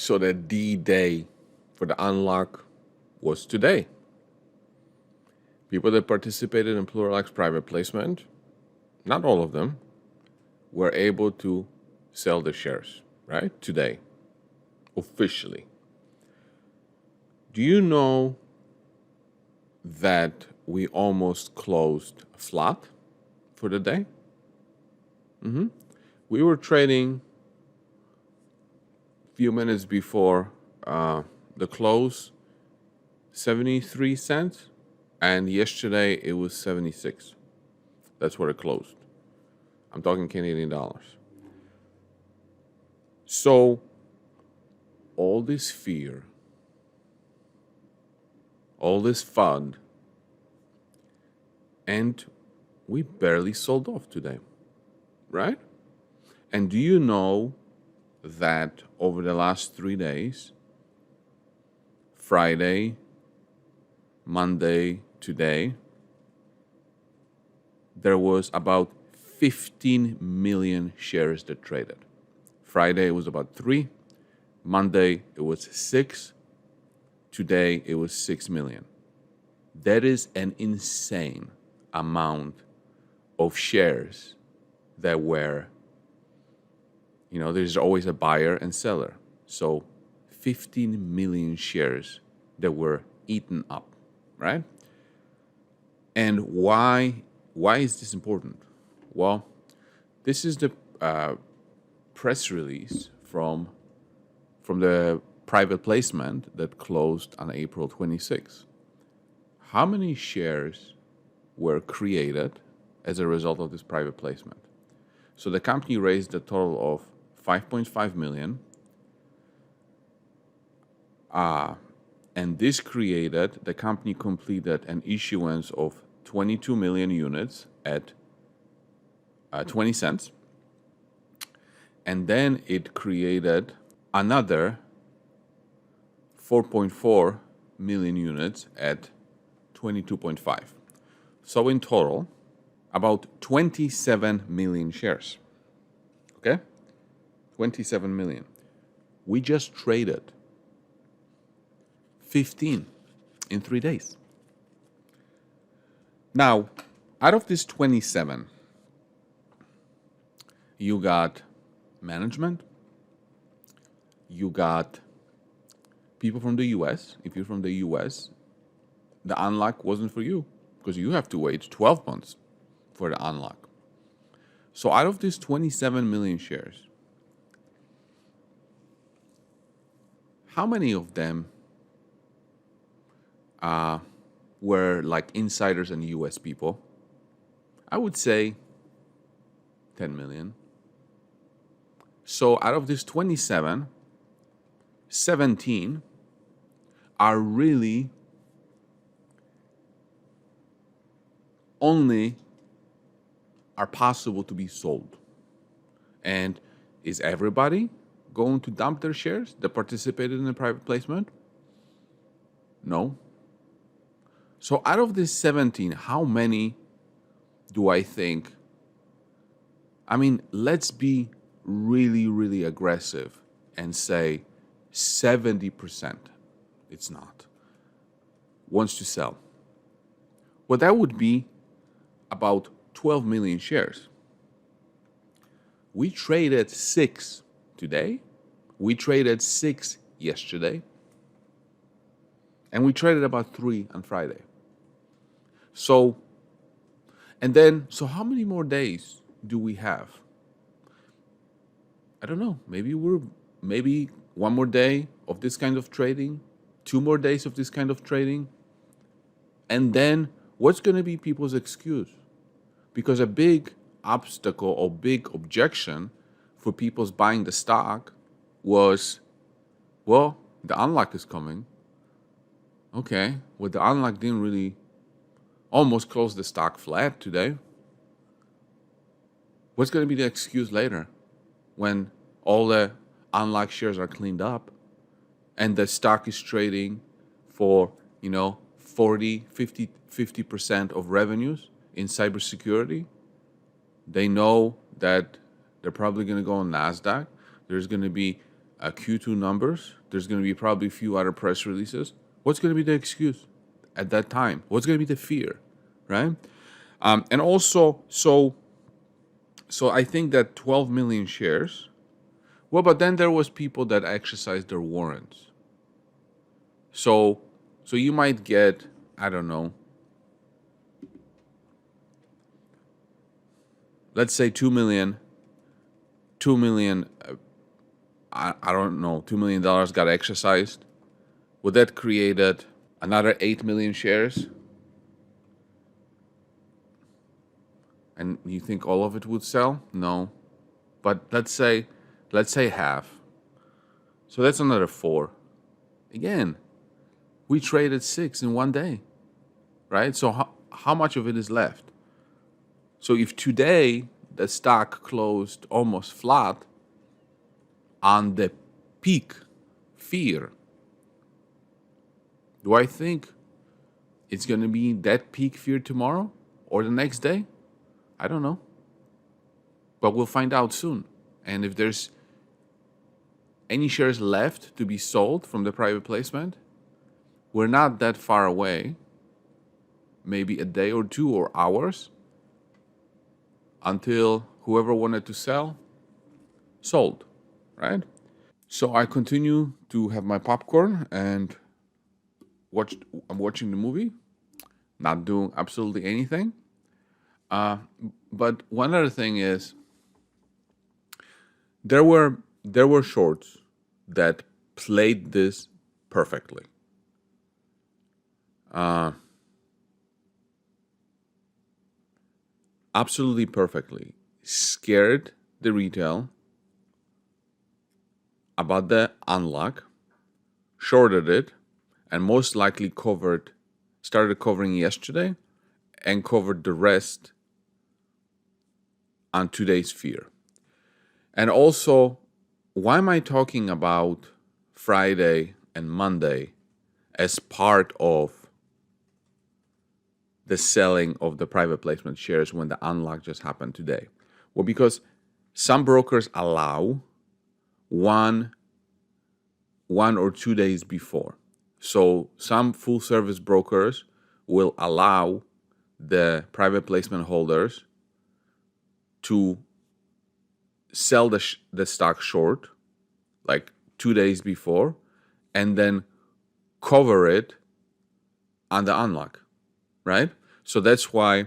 So the D-Day for the unlock was today. People that participated in Plurilock's private placement, not all of them, were able to sell the shares, right? Today, officially. Do you know that we almost closed flat for the day? We were trading a few minutes before the close, 73 cents, and yesterday it was 76. That's where it closed. I'm talking Canadian dollars. So all this fear, all this FUD, and we barely sold off today, right? And do you know that over the last 3 days, Friday, Monday, today, there was about 15 million shares that traded. Friday it was about 3, Monday it was 6, today it was 6 million. That is an insane amount of shares that were, there's always a buyer and seller. So 15 million shares that were eaten up, right? And why is this important? Well, this is the press release from the private placement that closed on April 26th. How many shares were created as a result of this private placement? So the company raised a total of 5.5 million. And this created, the company completed an issuance of 22 million units at 20 cents. And then it created another 4.4 million units at 22.5. So in total, about 27 million shares. Okay? 27 million. We just traded 15 in 3 days. Now, out of this 27, you got management, you got people from the US. If you're from the US, the unlock wasn't for you because you have to wait 12 months for the unlock. So out of these 27 million shares, how many of them were like insiders and US people? I would say 10 million. So out of this 27, 17 are really only are possible to be sold. And is everybody going to dump their shares that participated in the private placement? No. So out of this 17, how many do I think? I mean, let's be really, really aggressive and say 70%, it's not, wants to sell. Well, that would be about 12 million shares. We traded 6 today. We traded 6 yesterday. And we traded about 3 on Friday. So how many more days do we have? I don't know. Maybe one more day of this kind of trading, 2 more days of this kind of trading. And then what's going to be people's excuse? Because a big obstacle or big objection for people's buying the stock was, well, the unlock is coming. Okay, well, the unlock didn't really almost close the stock flat today. What's going to be the excuse later when all the unlock shares are cleaned up and the stock is trading for, 40, 50% of revenues in cybersecurity? They know that they're probably going to go on NASDAQ. There's going to be Q2 numbers. There's going to be probably a few other press releases. What's going to be the excuse at that time? What's going to be the fear, right? And also, so I think that 12 million shares. Well, but then there was people that exercised their warrants. So you might get, I don't know, let's say 2 million, I don't know, $2 million got exercised. Would that created another 8 million shares? And you think all of it would sell? No. But let's say half. So that's another 4. Again, we traded 6 in one day, right? So how much of it is left? So if today the stock closed almost flat on the peak fear, do I think it's going to be that peak fear tomorrow or the next day? I don't know. But we'll find out soon. And if there's any shares left to be sold from the private placement, we're not that far away, maybe a day or 2 or hours, until whoever wanted to sell sold, right? So I continue to have my popcorn and I'm watching the movie, not doing absolutely anything. But one other thing is there were shorts that played this perfectly. Absolutely perfectly. Scared the retail about the unlock, shorted it, and most likely started covering yesterday and covered the rest on today's fear. And also, why am I talking about Friday and Monday as part of the selling of the private placement shares when the unlock just happened today? Well, because some brokers allow one or 2 days before. So some full service brokers will allow the private placement holders to sell the stock short, like 2 days before, and then cover it on the unlock, right? So that's why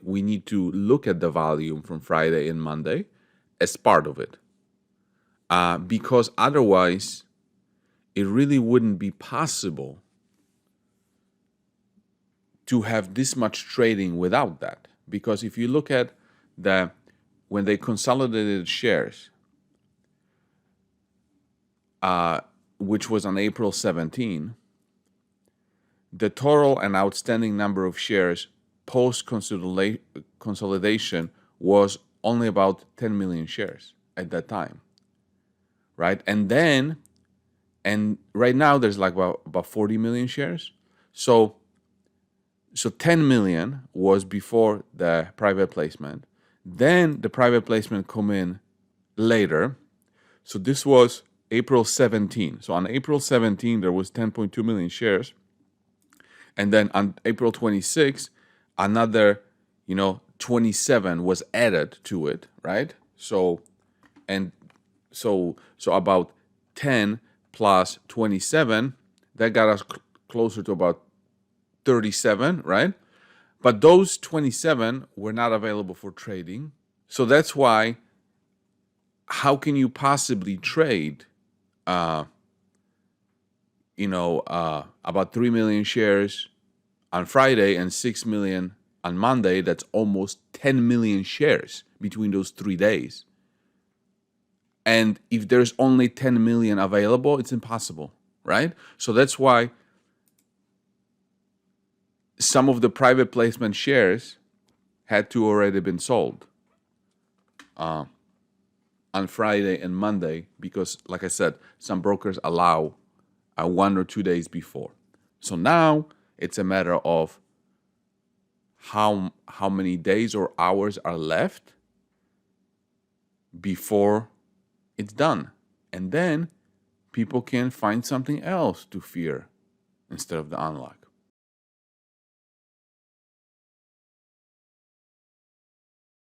we need to look at the volume from Friday and Monday as part of it, because otherwise it really wouldn't be possible to have this much trading without that. Because if you look at when they consolidated shares, which was on April 17, the total and outstanding number of shares post-consolidation was only about 10 million shares at that time, right? And right now there's like about 40 million shares. So 10 million was before the private placement. Then the private placement come in later. So this was April 17. So on April 17, there was 10.2 million shares. And then on April 26, another, 27 was added to it, right? So about 10 plus 27, that got us closer to about 37, right? But those 27 were not available for trading. So that's why, how can you possibly trade, about 3 million shares on Friday and 6 million on Monday? That's almost 10 million shares between those 3 days. And if there's only 10 million available, it's impossible, right? So that's why some of the private placement shares had to already been sold on Friday and Monday, because, like I said, some brokers allow 1 or 2 days before. So now it's a matter of how many days or hours are left before it's done. And then people can find something else to fear instead of the unlock.